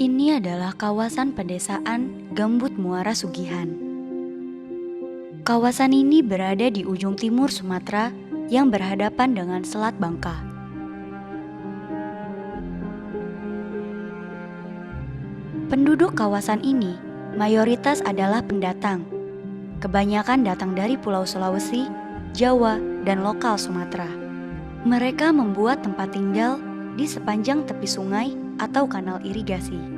Ini adalah kawasan pedesaan Gambut Muara Sugihan. Kawasan ini berada di ujung timur Sumatera yang berhadapan dengan Selat Bangka. Penduduk kawasan ini mayoritas adalah pendatang. Kebanyakan datang dari Pulau Sulawesi, Jawa, dan lokal Sumatera. Mereka membuat tempat tinggal di sepanjang tepi sungai atau kanal irigasi.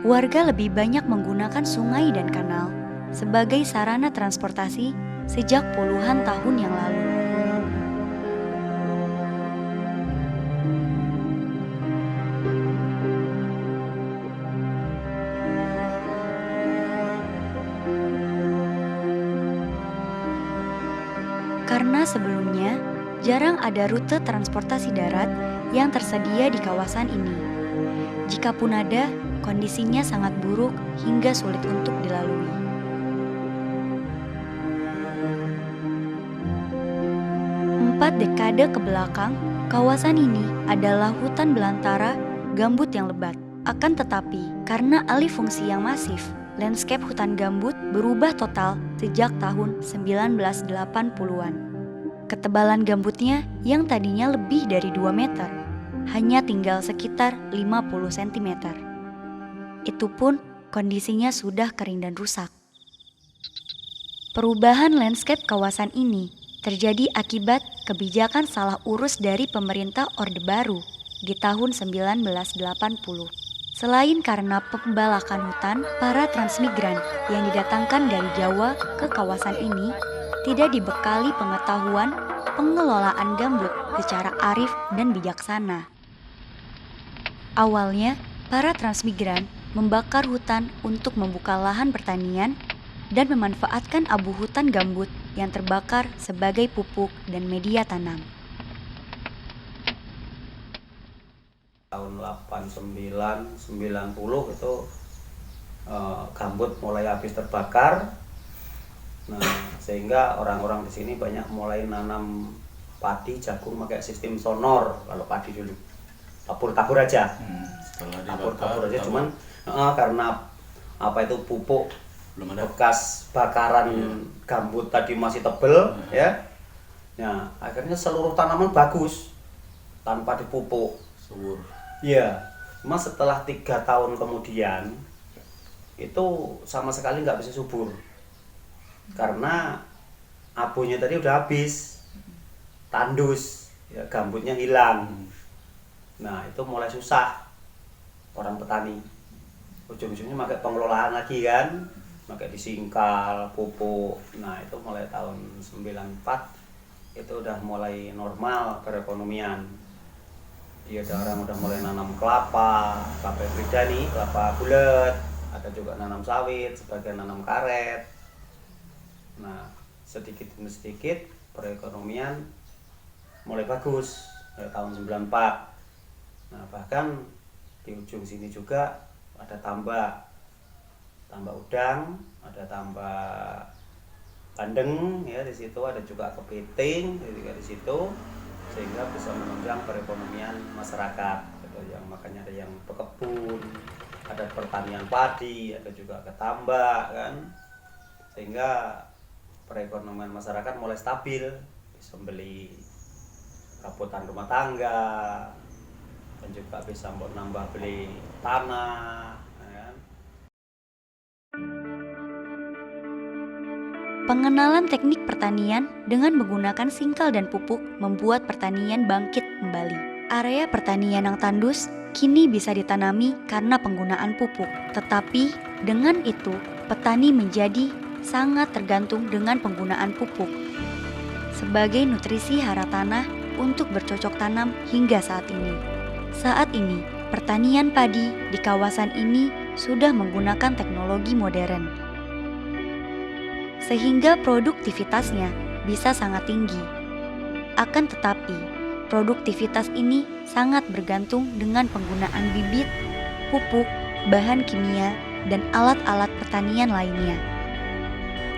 Warga lebih banyak menggunakan sungai dan kanal sebagai sarana transportasi sejak puluhan tahun yang lalu. Karena sebelumnya jarang ada rute transportasi darat yang tersedia di kawasan ini. Jikapun ada, kondisinya sangat buruk hingga sulit untuk dilalui. Empat dekade ke belakang, kawasan ini adalah hutan belantara gambut yang lebat. Akan tetapi, karena alih fungsi yang masif, landscape hutan gambut berubah total sejak tahun 1980-an. Ketebalan gambutnya yang tadinya lebih dari 2 meter, hanya tinggal sekitar 50 cm. Itu pun kondisinya sudah kering dan rusak. Perubahan landscape kawasan ini terjadi akibat kebijakan salah urus dari pemerintah Orde Baru di tahun 1980. Selain karena pembalakan hutan, para transmigran yang didatangkan dari Jawa ke kawasan ini tidak dibekali pengetahuan pengelolaan gambut secara arif dan bijaksana. Awalnya, para transmigran membakar hutan untuk membuka lahan pertanian dan memanfaatkan abu hutan gambut yang terbakar sebagai pupuk dan media tanam. Tahun 89, 90 itu gambut mulai habis terbakar. Nah, sehingga orang-orang di sini banyak mulai nanam padi, jagung pakai sistem sonor. Kalau padi dulu tabur-tabur aja. Tabur-tabur aja, cuman karena apa itu pupuk belum ada bekas bakaran gambut tadi masih tebel ya. Nah, akhirnya seluruh tanaman bagus tanpa dipupuk. subur. Iya, cuma setelah 3 tahun kemudian itu sama sekali nggak bisa subur karena abunya tadi udah habis, tandus, ya, gambutnya hilang. Nah, itu mulai susah orang petani. Ujung-ujungnya pakai pengelolaan lagi kan, pakai disingkal, pupuk. Nah, itu mulai tahun 94 itu udah mulai normal perekonomian. Iya, ada orang udah mulai nanam kelapa hibrida nih, kelapa bulat, ada juga nanam sawit, sebagian nanam karet. Nah, sedikit demi sedikit perekonomian mulai bagus tahun 94. Nah, bahkan di ujung sini juga ada tambak udang, ada tambak bandeng ya, di situ ada juga kepiting juga di situ, sehingga bisa menunjang perekonomian masyarakat. Ada yang makanya ada yang berkebun, ada pertanian padi, ada juga ketambak kan, sehingga perekonomian masyarakat mulai stabil, bisa beli perabotan rumah tangga dan juga bisa nambah beli tanah kan. Pengenalan teknik pertanian dengan menggunakan singkal dan pupuk membuat pertanian bangkit kembali. Area pertanian yang tandus kini bisa ditanami karena penggunaan pupuk. Tetapi dengan itu, petani menjadi sangat tergantung dengan penggunaan pupuk sebagai nutrisi hara tanah untuk bercocok tanam hingga saat ini. Saat ini, pertanian padi di kawasan ini sudah menggunakan teknologi modern, sehingga produktivitasnya bisa sangat tinggi. Akan tetapi, produktivitas ini sangat bergantung dengan penggunaan bibit, pupuk, bahan kimia, dan alat-alat pertanian lainnya.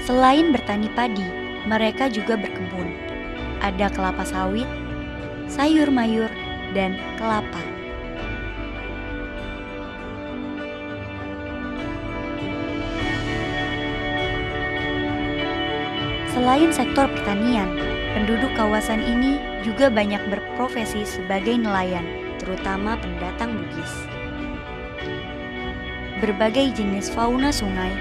Selain bertani padi, mereka juga berkebun. Ada kelapa sawit, sayur mayur, dan kelapa. Selain sektor pertanian, penduduk kawasan ini juga banyak berprofesi sebagai nelayan, terutama pendatang Bugis. Berbagai jenis fauna sungai,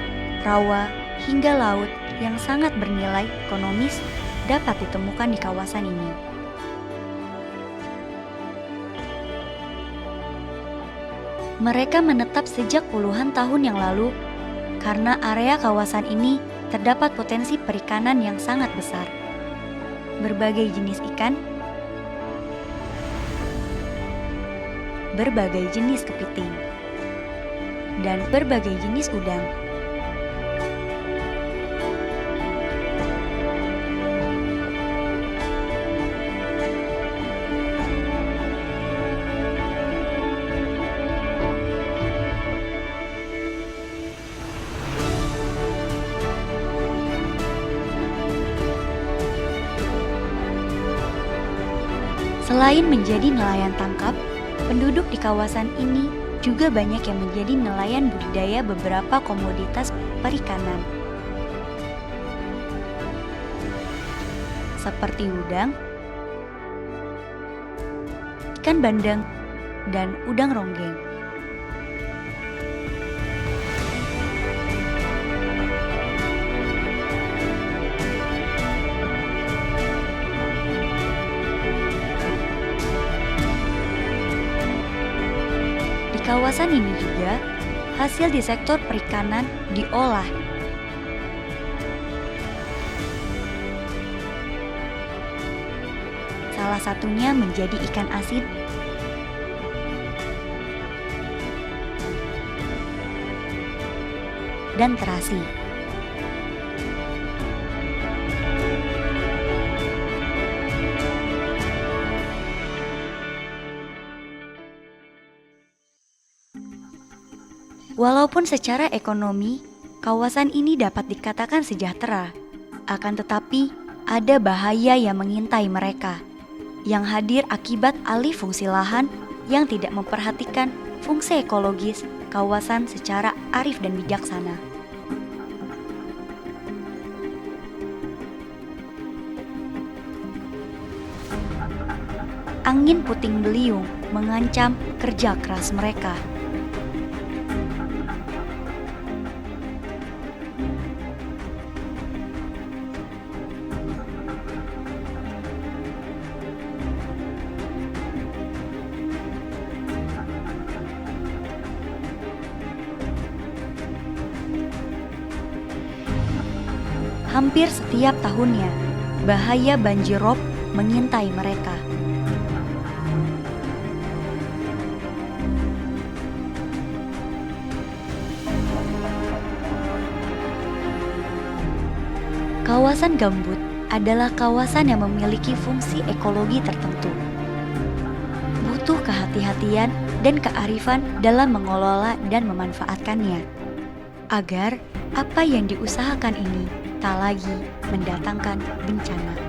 rawa, hingga laut yang sangat bernilai ekonomis dapat ditemukan di kawasan ini. Mereka menetap sejak puluhan tahun yang lalu karena area kawasan ini terdapat potensi perikanan yang sangat besar. Berbagai jenis ikan, berbagai jenis kepiting, dan berbagai jenis udang. Selain menjadi nelayan tangkap, penduduk di kawasan ini juga banyak yang menjadi nelayan budidaya beberapa komoditas perikanan, seperti udang, ikan bandeng, dan udang ronggeng. Di kawasan ini juga, hasil di sektor perikanan diolah. Salah satunya menjadi ikan asin, dan terasi. Walaupun secara ekonomi, kawasan ini dapat dikatakan sejahtera, akan tetapi ada bahaya yang mengintai mereka, yang hadir akibat alih fungsi lahan yang tidak memperhatikan fungsi ekologis kawasan secara arif dan bijaksana. Angin puting beliung mengancam kerja keras mereka. Hampir setiap tahunnya, bahaya banjir rob mengintai mereka. Kawasan gambut adalah kawasan yang memiliki fungsi ekologi tertentu. Butuh kehati-hatian dan kearifan dalam mengelola dan memanfaatkannya, agar apa yang diusahakan ini tak lagi mendatangkan bencana.